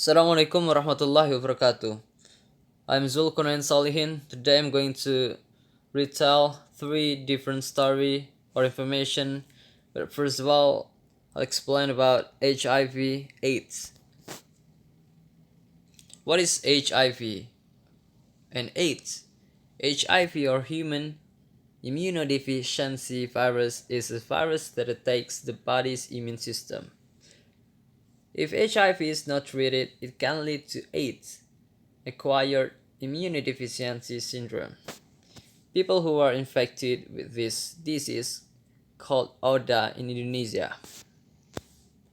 Assalamualaikum warahmatullahi wabarakatuh. I'm Zulkurnain Sholihin. Today I'm going to retell three different story or information. But first of all, I'll explain about HIV/AIDS. What is HIV and AIDS? HIV or human immunodeficiency virus is a virus that attacks the body's immune system. If HIV is not treated, it can lead to AIDS, acquired immunodeficiency syndrome. People who are infected with this disease called ODA in Indonesia.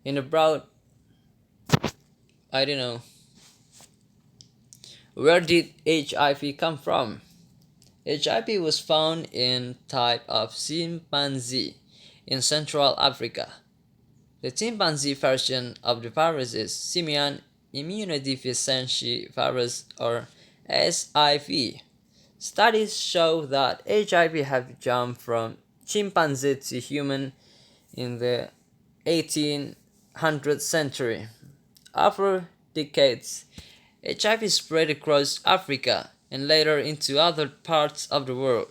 In about, I don't know, where did HIV come from? HIV was found in type of chimpanzee in Central Africa. The chimpanzee version of the virus is simian immunodeficiency virus or SIV. Studies show that HIV have jumped from chimpanzee to human in the 1800th century. After decades, HIV spread across Africa and later into other parts of the world.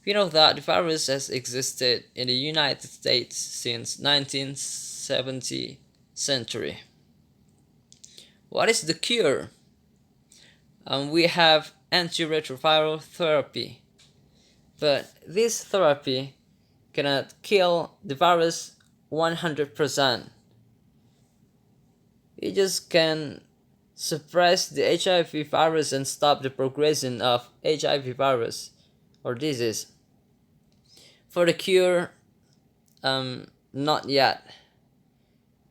We know that the virus has existed in the United States since 1970th century. What is the cure? We have antiretroviral therapy, but this therapy cannot kill the virus 100%. It just can suppress the HIV virus and stop the progression of HIV virus or disease. For the cure, not yet.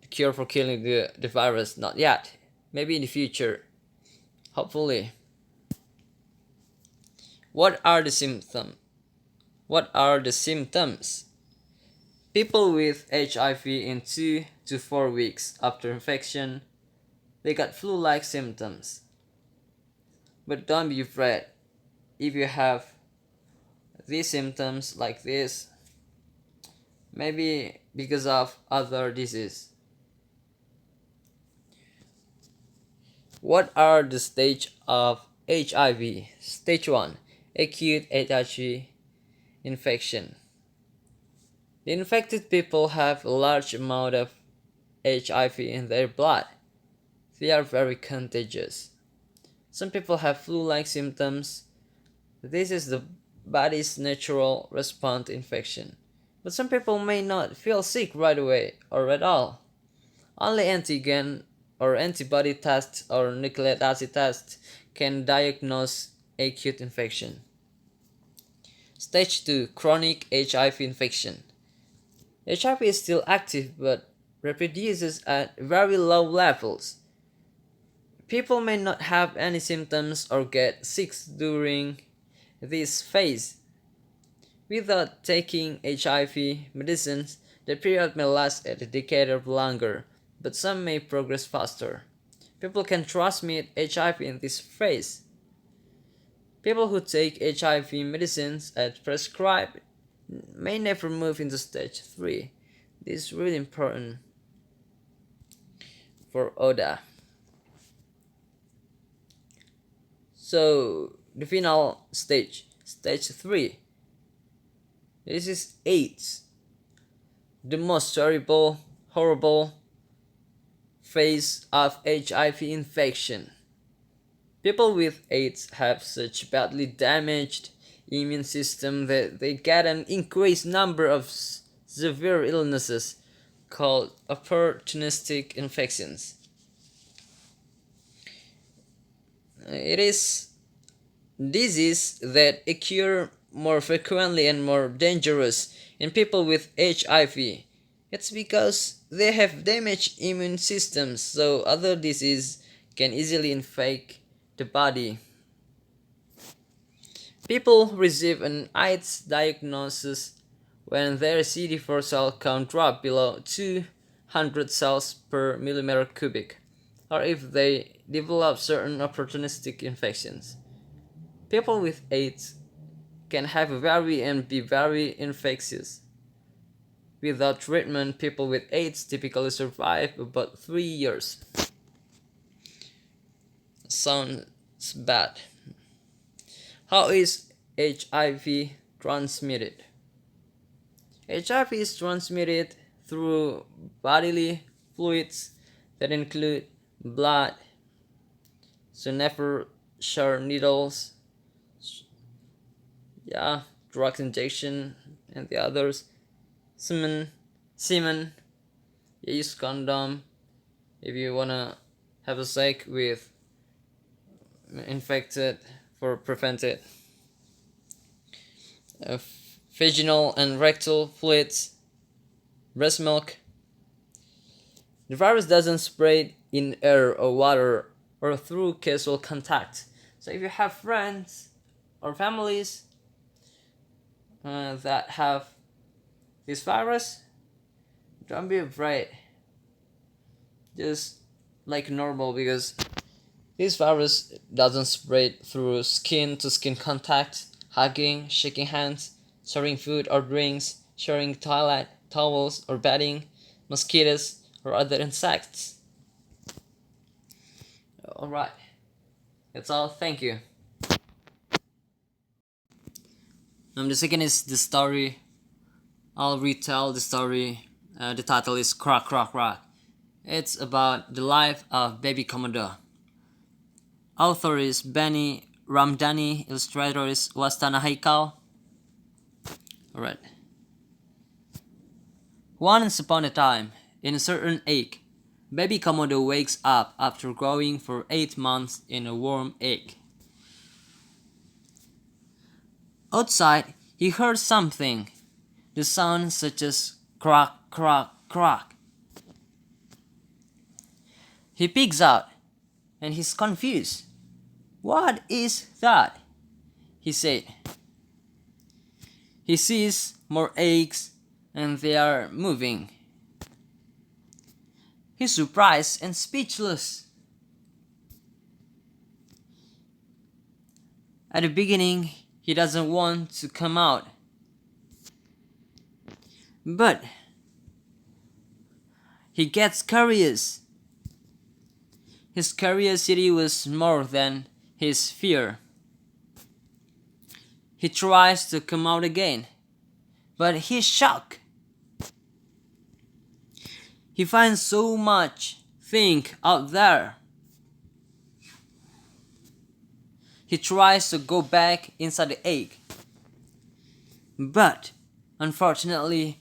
The cure for killing the virus, not yet. Maybe in the future. Hopefully. What are the symptoms? What are the symptoms? People with HIV in 2 to 4 weeks after infection, they got flu-like symptoms. But don't be afraid. If you have these symptoms like this, maybe because of other disease. What are the stage of HIV? Stage 1, acute HIV infection. The infected people have a large amount of HIV in their blood. They are very contagious. Some people have flu-like symptoms. This is the body's natural response to infection. But some people may not feel sick right away or at all. Only antigen or antibody tests or nucleic acid tests can diagnose acute infection. Stage 2, chronic HIV infection. HIV is still active but reproduces at very low levels. People may not have any symptoms or get sick during this phase. Without taking HIV medicines, the period may last a decade or longer, but some may progress faster. People can transmit HIV in this phase. People who take HIV medicines as prescribed may never move into stage 3. This is really important for ODA. So, the final stage, stage 3. This is AIDS, the most horrible phase of HIV infection. People with AIDS have such badly damaged immune system that they get an increased number of severe illnesses called opportunistic infections. It is disease that occur more frequently and more dangerous in people with HIV. It's because they have damaged immune systems, so other diseases can easily infect the body. People receive an AIDS diagnosis when their CD4 cell count drop below 200 cells per millimeter cubic, or if they develop certain opportunistic infections. People with AIDS can have and be very infectious. Without treatment, people with AIDS typically survive about 3 years. sounds bad. How is HIV transmitted? HIV is transmitted through bodily fluids that include blood, so never share needles, yeah, drug injection, and the others, semen, you use condom if you wanna have a sex with infected for prevent it. Uh, Vaginal and rectal fluids, breast milk. The virus doesn't spread in air or water or through casual contact. So if you have friends or families that have this virus, don't be afraid. Just like normal, because this virus doesn't spread through skin to skin contact, hugging, shaking hands, sharing food or drinks, sharing toilet, towels or bedding, mosquitoes or other insects. Alright, that's all. Thank you. The second is the story. I'll retell the story. The title is Krak, Krak, Krak. It's about the life of baby Commodore. Author is Benny Ramdani, illustrator is Wastana Haikal. Alright. Once upon a time, in a certain egg, baby Commodore wakes up after growing for 8 months in a warm egg. Outside, he heard something. The sound such as crack, crack, crack. He peeks out, and he's confused. What is that? He said. He sees more eggs, and they are moving. He's surprised and speechless. At the beginning, he doesn't want to come out. But he gets curious. His curiosity was more than his fear. He tries to come out again, but he's shocked. He finds so much thing out there. He tries to go back inside the egg, but unfortunately,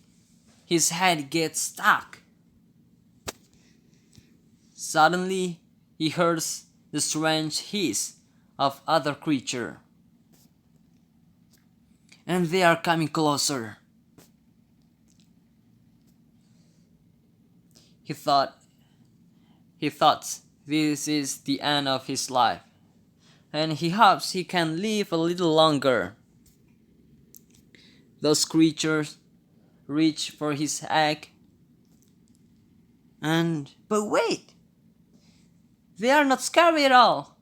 his head gets stuck. Suddenly, he hears the strange hiss of other creature, and they are coming closer. He thought this is the end of his life, and he hopes he can live a little longer. Those creatures reach for his egg, but wait! They are not scary at all.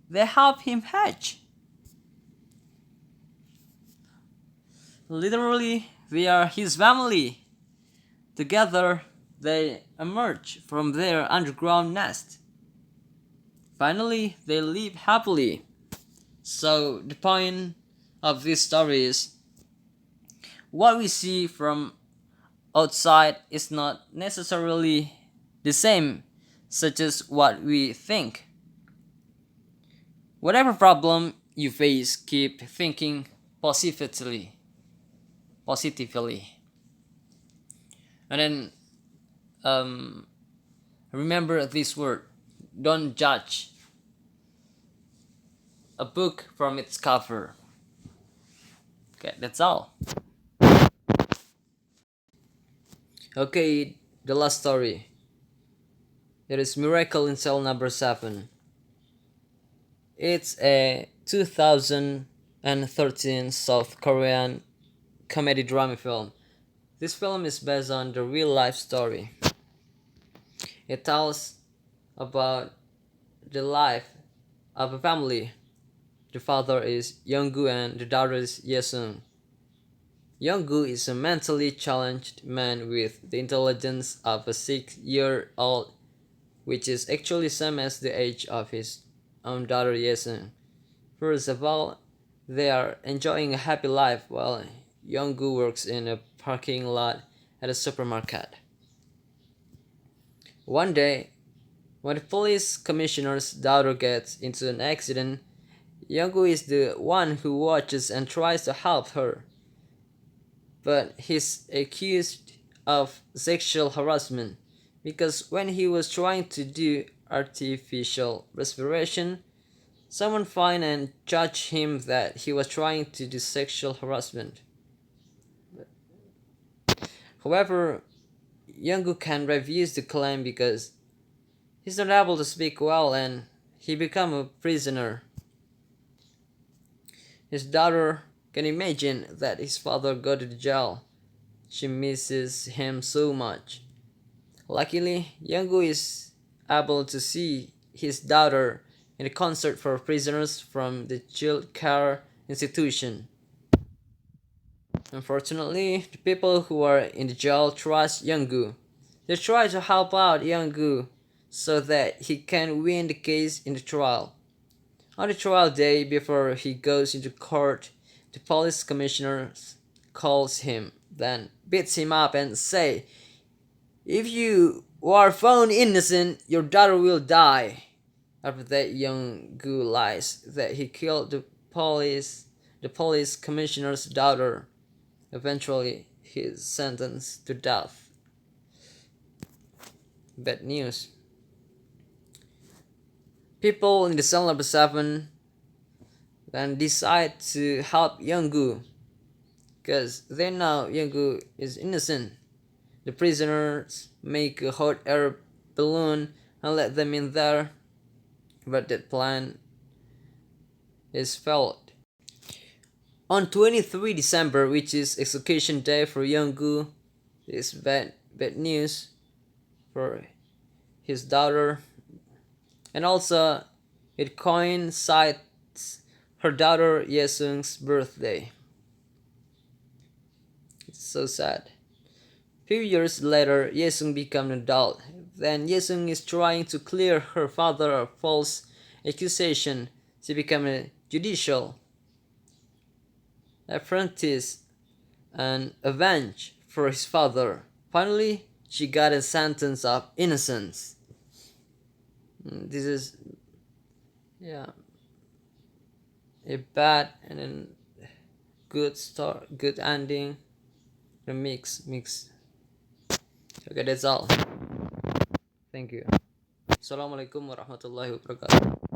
They help him hatch. Literally, they are his family. Together, they emerge from their underground nest. Finally, they live happily. So, the point of this story is, what we see from outside is not necessarily the same, such as what we think. Whatever problem you face, keep thinking positively. And then remember this word: don't judge a book from its cover. Okay, that's all. Okay, the last story. It is Miracle in Cell Number 7. It's a 2013 South Korean comedy drama film. This film is based on the real life story. It tells about the life of a family. The father is Young-gu and the daughter is Yesung. Young-gu is a mentally challenged man with the intelligence of a 6-year-old, which is actually same as the age of his daughter Yesung. First of all, they are enjoying a happy life while Younggu works in a parking lot at a supermarket. One day, when the police commissioner's daughter gets into an accident, Younggu is the one who watches and tries to help her, but he's accused of sexual harassment because when he was trying to do artificial respiration, someone fined and judged him that he was trying to do sexual harassment. However, Younggu can refuse the claim because he's not able to speak well and he become a prisoner. His daughter can imagine that his father go to the jail. She misses him so much. Luckily, Younggu is able to see his daughter in a concert for prisoners from the child care institution. Unfortunately, the people who are in the jail trust Younggu. They try to help out Younggu so that he can win the case in the trial. On the trial day before he goes into court, the police commissioner calls him, then beats him up and say, "If you are found innocent, your daughter will die." After that, Younggu lies that he killed the police commissioner's daughter. Eventually, he is sentenced to death. Bad news. People in the cell number 7 then decide to help Younggu because they know Younggu is innocent. The prisoners make a hot air balloon and let them in there, but that plan is failed. On 23 December, which is execution day for Younggu, is bad news for his daughter, and also it coincides her daughter Yesung's birthday. It's so sad. Few years later, Yesung becomes an adult. Then Yesung is trying to clear her father of false accusation. She becomes a judicial apprentice and avenge for his father. Finally, she got a sentence of innocence. This is a bad and then good start, good ending. The mix. Okay, that's all. Thank you. Assalamualaikum warahmatullahi wabarakatuh.